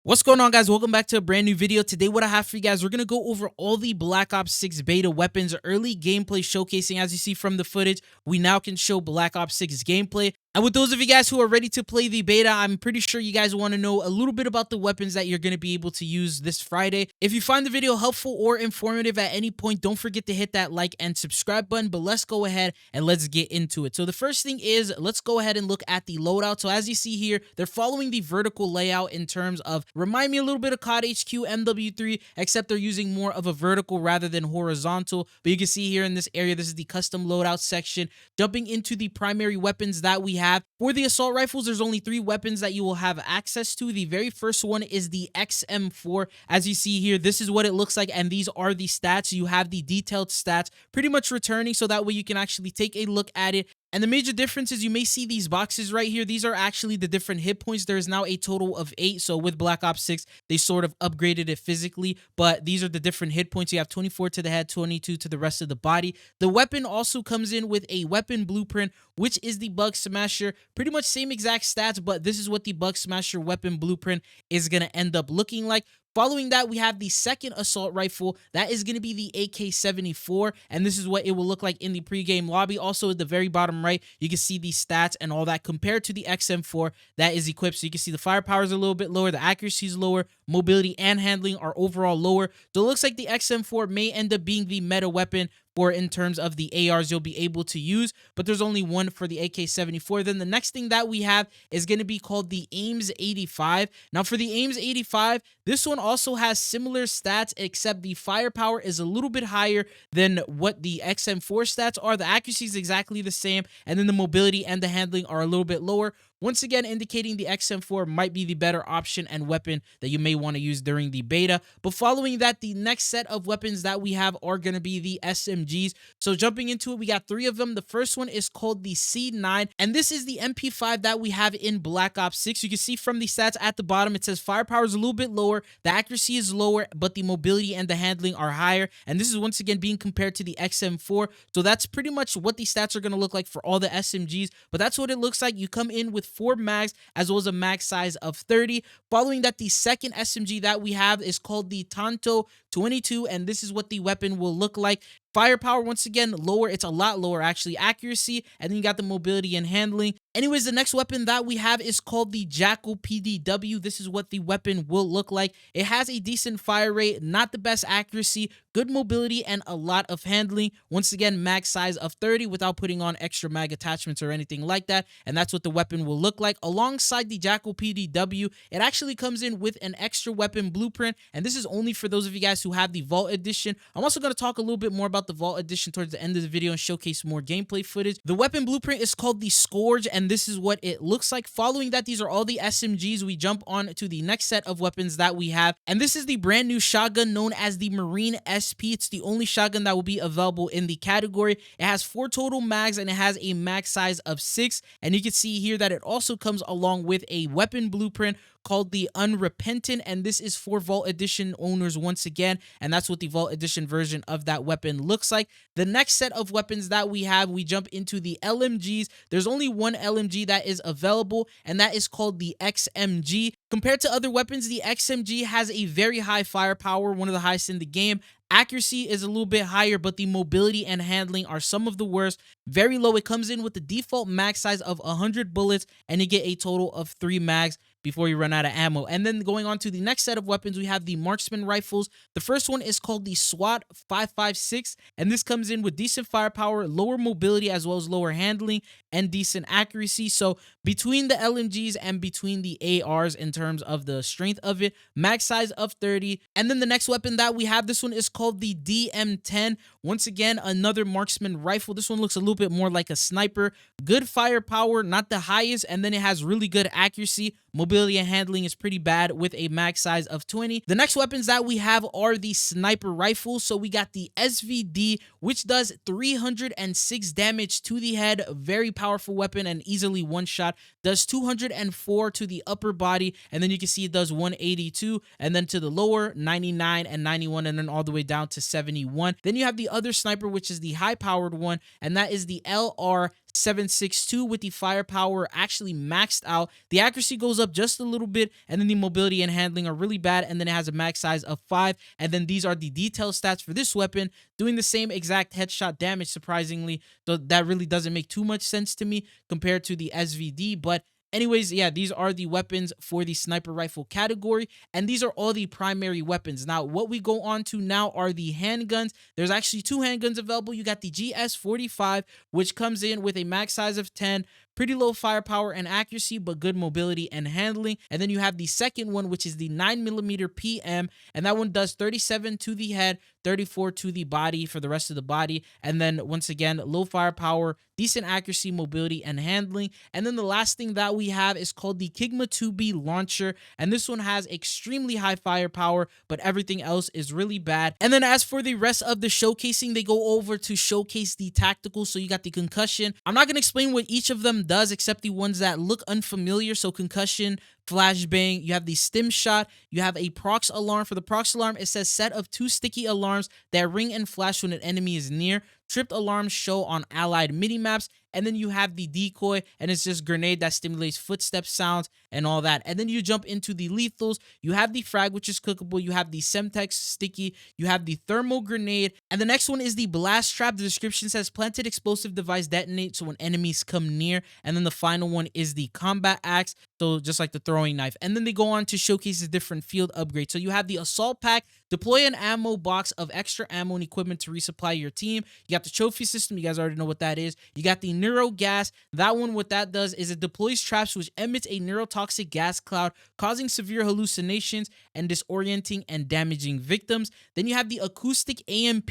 What's going on, guys? Welcome back to a brand new video. Today what I have for you guys, we're going to go over all the Black Ops 6 beta weapons, early gameplay showcasing. As you see from the footage, we now can show Black Ops 6 gameplay. And with those of you guys who are ready to play the beta, I'm pretty sure you guys want to know a little bit about the weapons that you're going to be able to use this Friday. If you find the video helpful or informative at any point, don't forget to hit that like and subscribe button. But let's go ahead and let's get into it. So the first thing is, let's go ahead and look at the loadout. So as you see here, they're following the vertical layout in terms of, remind me a little bit of COD HQ MW3, except they're using more of a vertical rather than horizontal. But you can see here in this area, this is the custom loadout section. Jumping into the primary weapons that we have. For the assault rifles, there's only 3 weapons that you will have access to. The very first one is the XM4. As you see here, this is what it looks like, and these are the stats. You have the detailed stats pretty much returning, so that way you can actually take a look at it. And the major difference is you may see these boxes right here. These are actually the different hit points. There is now a total of 8. So with Black Ops 6, they sort of upgraded it physically, but these are the different hit points. You have 24 to the head, 22 to the rest of the body. The weapon also comes in with a weapon blueprint, which is the Bug Smasher. Pretty much same exact stats, but this is what the Bug Smasher weapon blueprint is going to end up looking like. Following that, we have the second assault rifle. That is going to be the AK-74, and this is what it will look like in the pregame lobby. Also, at the very bottom right, you can see the stats and all that compared to the XM4 that is equipped. So you can see the firepower is a little bit lower, the accuracy is lower, mobility and handling are overall lower. So it looks like the XM4 may end up being the meta weapon for in terms of the ARs you'll be able to use, but there's only one for the AK-74. Then the next thing that we have is going to be called the Ames 85. Now for the Ames 85, this one also has similar stats, except the firepower is a little bit higher than what the XM4 stats are. The accuracy is exactly the same, and then the mobility and the handling are a little bit lower. Once again, indicating the XM4 might be the better option and weapon that you may want to use during the beta. But following that, the next set of weapons that we have are going to be the SMGs. So jumping into it, we got 3 of them. The first one is called the C9, and this is the MP5 that we have in Black Ops 6. You can see from the stats at the bottom, it says firepower is a little bit lower, the accuracy is lower, but the mobility and the handling are higher. And this is once again being compared to the XM4. So that's pretty much what the stats are going to look like for all the SMGs. But that's what it looks like. You come in with 4 mags as well as a mag size of 30. Following that, the second SMG that we have is called the Tonto 22, and this is what the weapon will look like. Firepower, once again, lower. It's a lot lower, actually. Accuracy, and then you got the mobility and handling. Anyways, the next weapon that we have is called the Jackal PDW. This is what the weapon will look like. It has a decent fire rate, not the best accuracy, good mobility, and a lot of handling. Once again, mag size of 30 without putting on extra mag attachments or anything like that. And that's what the weapon will look like. Alongside the Jackal PDW, it actually comes in with an extra weapon blueprint. And this is only for those of you guys who have the Vault Edition. I'm also going to talk a little bit more about the Vault Edition towards the end of the video and showcase more gameplay footage. The weapon blueprint is called the Scourge, and this is what it looks like. Following that, these are all the SMGs. We jump on to the next set of weapons that we have, and this is the brand new shotgun known as the Marine SP. It's the only shotgun that will be available in the category. It has 4 total mags, and it has a mag size of 6, and you can see here that it also comes along with a weapon blueprint called the Unrepentant, and this is for Vault Edition owners once again, and that's what the Vault Edition version of that weapon looks like. The next set of weapons that we have, we jump into the LMGs. There's only one LMG that is available, and that is called the XMG. Compared to other weapons, the XMG has a very high firepower, one of the highest in the game. Accuracy is a little bit higher, but the mobility and handling are some of the worst. Very low. It comes in with the default mag size of 100 bullets, and you get a total of 3 mags before you run out of ammo. And then going on to the next set of weapons, we have the marksman rifles. The first one is called the SWAT 556, and this comes in with decent firepower, lower mobility, as well as lower handling and decent accuracy. So between the LMGs and between the ARs in terms of the strength of it, mag size of 30. And then the next weapon that we have, this one is called the DM10. Once again, another marksman rifle. This one looks a little bit more like a sniper. Good firepower, not the highest, and then it has really good accuracy. Mobility and handling is pretty bad with a mag size of 20. The next weapons that we have are the sniper rifles. So we got the SVD, which does 306 damage to the head. Very powerful weapon and easily one shot. Does 204 to the upper body, and then you can see it does 182, and then to the lower 99 and 91, and then all the way down to 71. Then you have the other sniper, which is the high powered one, and that is the LR 7.62 with the firepower actually maxed out. The accuracy goes up just a little bit, and then the mobility and handling are really bad, and then it has a max size of 5. And then these are the detail stats for this weapon, doing the same exact headshot damage, surprisingly. So that really doesn't make too much sense to me compared to the SVD. But anyways, yeah, these are the weapons for the sniper rifle category, and these are all the primary weapons. Now, what we go on to now are the handguns. There's actually 2 handguns available. You got the GS45, which comes in with a max size of 10, pretty low firepower and accuracy, but good mobility and handling. And then you have the second one, which is the 9mm PM, and that one does 37 to the head, 34 to the body for the rest of the body. And then once again, low firepower, decent accuracy, mobility, and handling. And then the last thing that we have is called the Kigma 2B launcher, and this one has extremely high firepower, but everything else is really bad. And then as for the rest of the showcasing, they go over to showcase the tactical. So you got the concussion. I'm not going to explain what each of them does except the ones that look unfamiliar. So concussion, flashbang, you have the stim shot, you have a prox alarm. For the prox alarm, it says set of 2 sticky alarms that ring and flash when an enemy is near. Tripped alarms show on allied mini-maps. And then you have the decoy, and it's just grenade that stimulates footstep sounds and all that. And then you jump into the lethals. You have the frag, which is cookable. You have the Semtex sticky. You have the thermal grenade. And the next one is the blast trap. The description says planted explosive device detonates so when enemies come near. And then the final one is the combat axe. So just like the throwing knife. And then they go on to showcase the different field upgrades. So you have the assault pack. Deploy an ammo box of extra ammo and equipment to resupply your team. You got the trophy system. You guys already know what that is. You got the neuro gas. That one, what that does is it deploys traps which emits a neurotoxic gas cloud, causing severe hallucinations and disorienting and damaging victims. Then you have the acoustic AMP,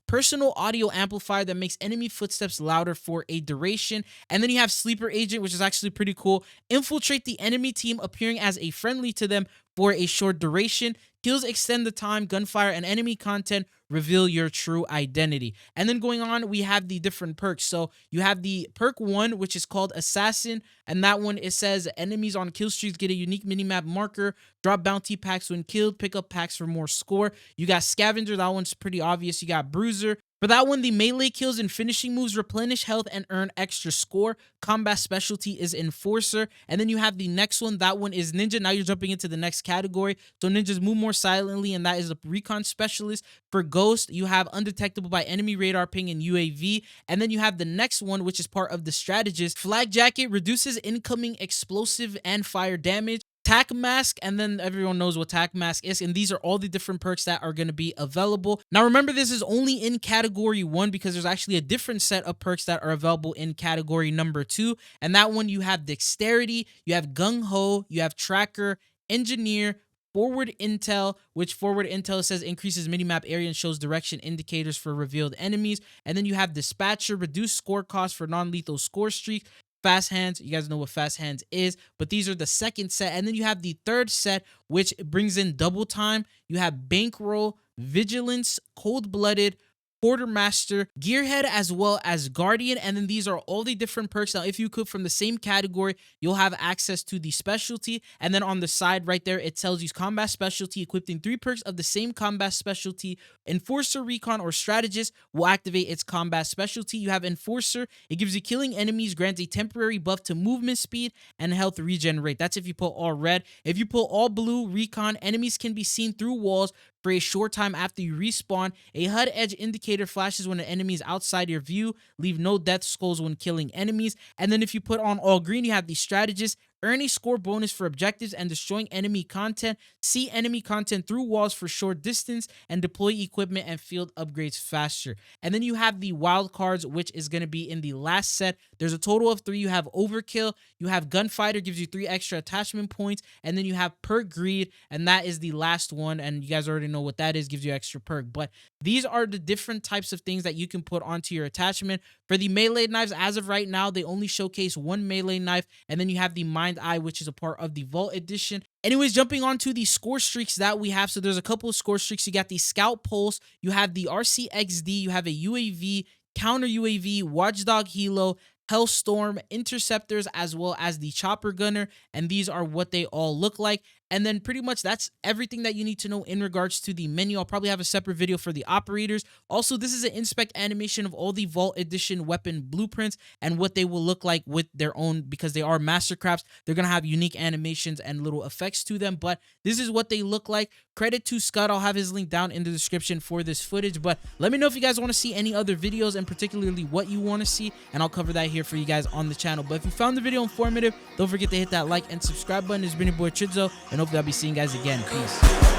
personal audio amplifier that makes enemy footsteps louder for a duration. And then you have sleeper agent, which is actually pretty cool. Infiltrate the enemy team, appearing as a friendly to them for a short duration. Kills extend the time, gunfire, and enemy content reveal your true identity. And then going on, we have the different perks. So you have the perk 1, which is called Assassin, and that one, it says enemies on kill streaks get a unique minimap marker, drop bounty packs when killed, pick up packs for more score. You got Scavenger, that one's pretty obvious. You got Bruiser. For that one, the melee kills and finishing moves replenish health and earn extra score. Combat specialty is Enforcer. And then you have the next one. That one is Ninja. Now you're jumping into the next category. So ninjas move more silently, and that is the Recon Specialist. For Ghost, you have Undetectable by enemy radar ping and UAV. And then you have the next one, which is part of the Strategist. Flag Jacket reduces incoming explosive and fire damage. Tac Mask, and then everyone knows what Tac Mask is, and these are all the different perks that are going to be available. Now remember, this is only in category 1 because there's actually a different set of perks that are available in category number 2, and that one you have Dexterity, you have Gung Ho, you have Tracker, Engineer, Forward Intel, which Forward Intel says increases minimap area and shows direction indicators for revealed enemies. And then you have Dispatcher, reduce score cost for non-lethal score streak. Fast Hands, you guys know what Fast Hands is, but these are the second set. And then you have the third set, which brings in Double Time. You have Bankroll, Vigilance, Cold-Blooded, Quartermaster, Gearhead, as well as Guardian. And then these are all the different perks. Now, if you cook from the same category, you'll have access to the specialty. And then on the side right there, it tells you combat specialty, equipping 3 perks of the same combat specialty. Enforcer, Recon, or Strategist will activate its combat specialty. You have Enforcer. It gives you killing enemies, grants a temporary buff to movement speed and health regen rate. That's if you pull all red. If you pull all blue, Recon, enemies can be seen through walls for a short time after you respawn. A HUD edge indicator flashes when an enemy is outside your view. Leave no death skulls when killing enemies. And then if you put on all green, you have the Strategist. Earn a score bonus for objectives and destroying enemy content. See enemy content through walls for short distance and deploy equipment and field upgrades faster. And then you have the wild cards, which is going to be in the last set. There's a total of 3. You have Overkill, you have Gunfighter, gives you 3 extra attachment points, and then you have Perk Greed, and that is the last one. And you guys already know what that is, gives you extra perk. But these are the different types of things that you can put onto your attachment. For the melee knives, as of right now, they only showcase 1 melee knife, and then you have the Mind Eye, which is a part of the Vault Edition. Anyways, jumping on to the score streaks that we have. So there's a couple of score streaks. You got the Scout Pulse, you have the RCXD, you have a UAV, Counter UAV, Watchdog Helo, Hellstorm, Interceptors, as well as the Chopper Gunner, and these are what they all look like. And then pretty much that's everything that you need to know in regards to the menu. I'll probably have a separate video for the operators. Also, this is an inspect animation of all the Vault Edition weapon blueprints and what they will look like with their own, because they are Mastercrafts. They're going to have unique animations and little effects to them, but this is what they look like. Credit to Scott. I'll have his link down in the description for this footage, but let me know if you guys want to see any other videos and particularly what you want to see, and I'll cover that here for you guys on the channel. But if you found the video informative, don't forget to hit that like and subscribe button. It's been your boy Chidzo, and hopefully I'll be seeing you guys again. Peace.